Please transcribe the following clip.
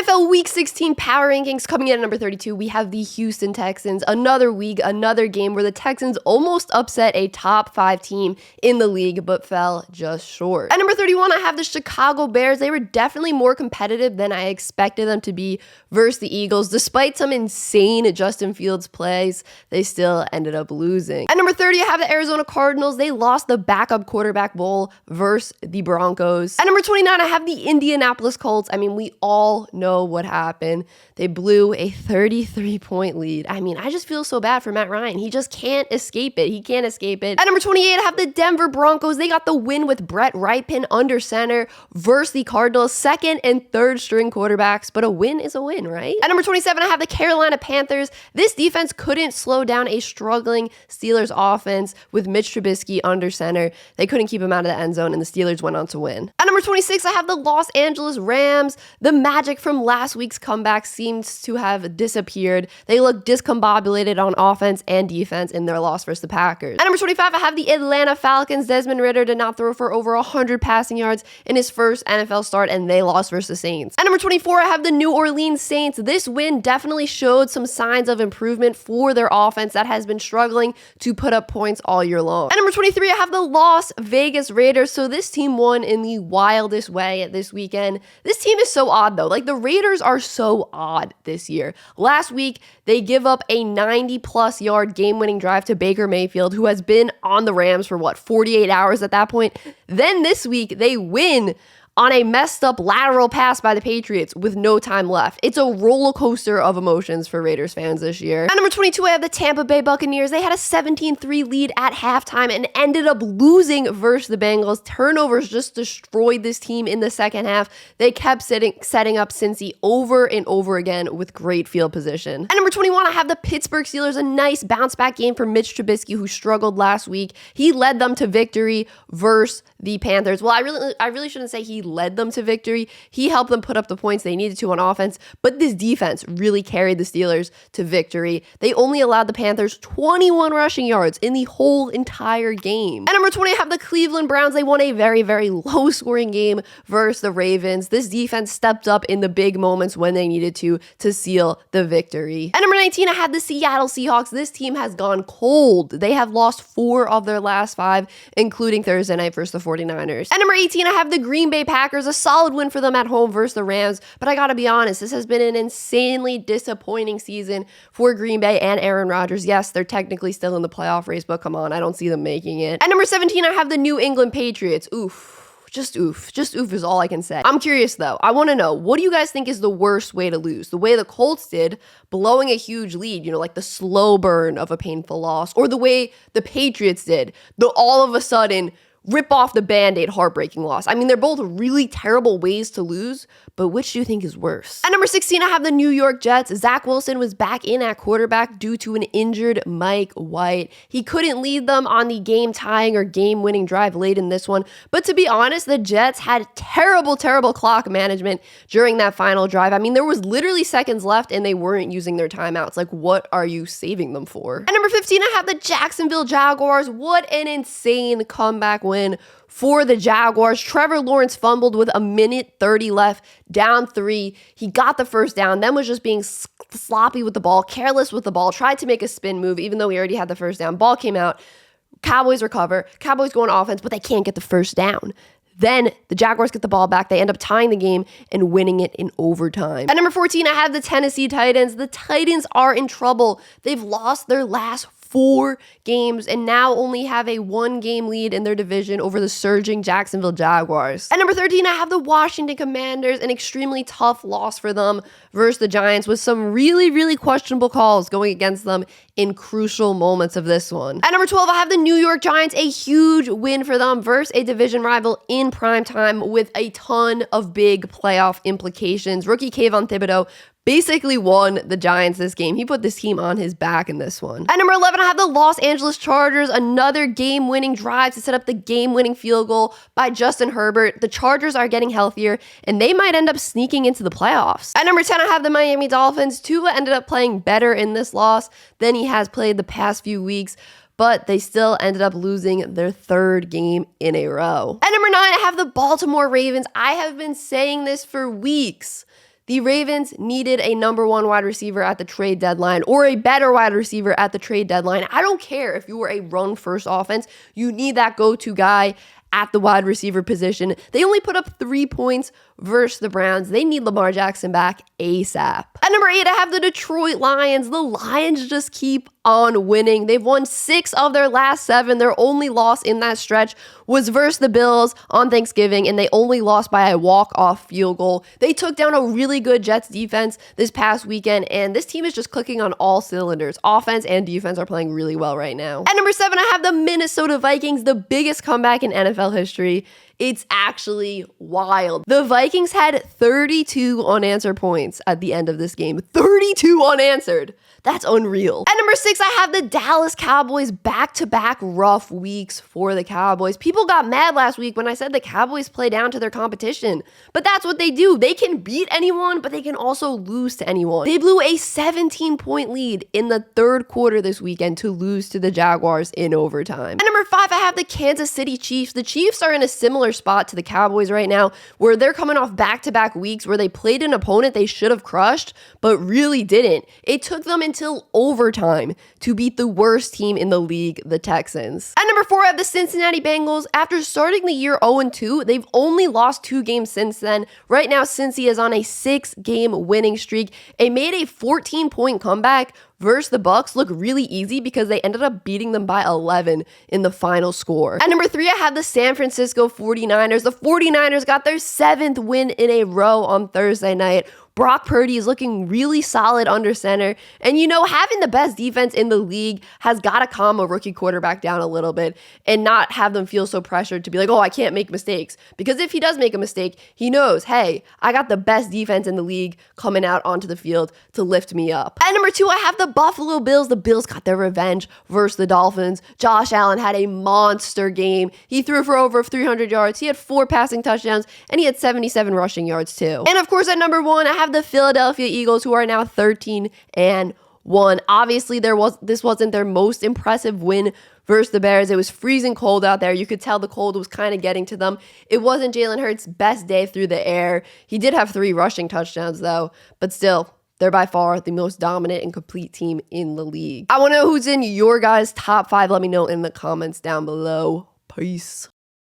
NFL Week 16 Power Rankings coming in at number 32. We have the Houston Texans. Another week, another game where the Texans almost upset a top 5 team in the league, but fell just short. At number 31, I have the Chicago Bears. They were definitely more competitive than I expected them to be versus the Eagles. Despite some insane Justin Fields plays, they still ended up losing. At number 30, I have the Arizona Cardinals. They lost the backup quarterback bowl versus the Broncos. At number 29, I have the Indianapolis Colts. I mean, we all know what happened. They blew a 33-point lead. I mean, I just feel so bad for Matt Ryan. He just can't escape it. He can't escape it. At number 28, I have the Denver Broncos. They got the win with Brett Rypien under center versus the Cardinals, second and third string quarterbacks, but a win is a win, right? At number 27, I have the Carolina Panthers. This defense couldn't slow down a struggling Steelers offense with Mitch Trubisky under center. They couldn't keep him out of the end zone, and the Steelers went on to win. At number 26, I have the Los Angeles Rams. The magic from last week's comeback seems to have disappeared. They look discombobulated on offense and defense in their loss versus the Packers. At number 25, I have the Atlanta Falcons. Desmond Ridder did not throw for over 100 passing yards in his first NFL start, and they lost versus the Saints. At number 24, I have the New Orleans Saints. This win definitely showed some signs of improvement for their offense that has been struggling to put up points all year long. At number 23, I have the Las Vegas Raiders. So this team won in the wildest way this weekend. This team is so odd though. Like, the Raiders are so odd this year. Last week, they give up a 90-plus yard game-winning drive to Baker Mayfield, who has been on the Rams for 48 hours at that point. Then this week, they win on a messed up lateral pass by the Patriots with no time left. It's a roller coaster of emotions for Raiders fans this year. At number 22, I have the Tampa Bay Buccaneers. They had a 17-3 lead at halftime and ended up losing versus the Bengals. Turnovers just destroyed this team in the second half. They kept setting up Cincy over and over again with great field position. At number 21, I have the Pittsburgh Steelers. A nice bounce back game for Mitch Trubisky, who struggled last week. He led them to victory versus the Panthers. Well, I really shouldn't say he led them to victory. He helped them put up the points they needed to on offense, but this defense really carried the Steelers to victory. They only allowed the Panthers 21 rushing yards in the whole entire game. At number 20, I have the Cleveland Browns. They won a very, very low-scoring game versus the Ravens. This defense stepped up in the big moments when they needed to seal the victory. At number 19, I have the Seattle Seahawks. This team has gone cold. They have lost 4 of their last 5, including Thursday night versus the 49ers. At number 18, I have the Green Bay Packers. A solid win for them at home versus the Rams, but I gotta be honest, this has been an insanely disappointing season for Green Bay and Aaron Rodgers. Yes, they're technically still in the playoff race, but come on, I don't see them making it. At number 17, I have the New England Patriots. Oof. Just oof is all I can say. I'm curious though. I want to know, what do you guys think is the worst way to lose? The way the Colts did, blowing a huge lead, like the slow burn of a painful loss, or the way the Patriots did, the all of a sudden rip off the Band-Aid heartbreaking loss? I mean, they're both really terrible ways to lose, but which do you think is worse? At number 16, I have the New York Jets. Zach Wilson was back in at quarterback due to an injured Mike White. He couldn't lead them on the game-tying or game-winning drive late in this one, but to be honest, the Jets had terrible clock management during that final drive. I mean, there was literally seconds left and they weren't using their timeouts. Like, what are you saving them for? At number 15, I have the Jacksonville Jaguars. What an insane comeback win for the Jaguars. Trevor Lawrence fumbled with 1:30 left, down 3. He got the first down, then was just being sloppy with the ball, careless with the ball, tried to make a spin move even though he already had the first down. Ball came out. Cowboys recover. Cowboys go on offense, but they can't get the first down. Then the Jaguars get the ball back. They end up tying the game and winning it in overtime. At number 14, I have the Tennessee Titans. The Titans are in trouble. They've lost their last 4 games and now only have a 1-game lead in their division over the surging Jacksonville Jaguars. At number 13, I have the Washington Commanders, an extremely tough loss for them versus the Giants with some really questionable calls going against them in crucial moments of this one. At number 12, I have the New York Giants, a huge win for them versus a division rival in prime time with a ton of big playoff implications. Rookie Kayvon Thibodeau basically won the Giants this game. He put this team on his back in this one. At number 11, I have the Los Angeles Chargers, another game-winning drive to set up the game-winning field goal by Justin Herbert. The Chargers are getting healthier, and they might end up sneaking into the playoffs. At number 10, I have the Miami Dolphins. Tua ended up playing better in this loss than he has played the past few weeks, but they still ended up losing their 3rd game in a row. At number 9, I have the Baltimore Ravens. I have been saying this for weeks. The Ravens needed a number one wide receiver at the trade deadline or a better wide receiver at the trade deadline. I don't care if you were a run-first offense. You need that go-to guy at the wide receiver position. They only put up 3 points versus the Browns. They need Lamar Jackson back ASAP. At number 8, I have the Detroit Lions. The Lions just keep on winning. They've won 6 of their last 7. Their only loss in that stretch was versus the Bills on Thanksgiving, and they only lost by a walk-off field goal. They took down a really good Jets defense this past weekend, and this team is just clicking on all cylinders. Offense and defense are playing really well right now. At number 7, I have the Minnesota Vikings, the biggest comeback in NFL history. It's actually wild. The Vikings had 32 unanswered points at the end of this game. 32 unanswered. That's unreal. At number 6, I have the Dallas Cowboys. Back-to-back rough weeks for the Cowboys. People got mad last week when I said the Cowboys play down to their competition. But that's what they do. They can beat anyone, but they can also lose to anyone. They blew a 17-point lead in the third quarter this weekend to lose to the Jaguars in overtime. At number 5, I have the Kansas City Chiefs. The Chiefs are in a similar spot to the Cowboys right now, where they're coming off back-to-back weeks where they played an opponent they should have crushed, but really didn't. It took them until overtime to beat the worst team in the league, the Texans. At number 4, I have the Cincinnati Bengals. After starting the year 0-2, they've only lost 2 games since then. Right now, Cincy is on a 6-game winning streak. It made a 14-point comeback versus the Bucs look really easy because they ended up beating them by 11 in the final score. At number 3, I have the San Francisco 49ers. The 49ers got their 7th win in a row on Thursday night. Brock Purdy is looking really solid under center. And you know, having the best defense in the league has got to calm a rookie quarterback down a little bit and not have them feel so pressured to be like, oh, I can't make mistakes. Because if he does make a mistake, he knows, hey, I got the best defense in the league coming out onto the field to lift me up. At number 2, I have the Buffalo Bills. The Bills got their revenge versus the Dolphins. Josh Allen had a monster game. He threw for over 300 yards. He had 4 passing touchdowns, and he had 77 rushing yards too. And of course, at number 1, I have the Philadelphia Eagles, who are now 13-1. Obviously, this wasn't their most impressive win versus the Bears. It was freezing cold out there. You could tell the cold was kind of getting to them. It wasn't Jalen Hurts' best day through the air. He did have 3 rushing touchdowns, though, but still, they're by far the most dominant and complete team in the league. I want to know who's in your guys' top 5. Let me know in the comments down below. Peace.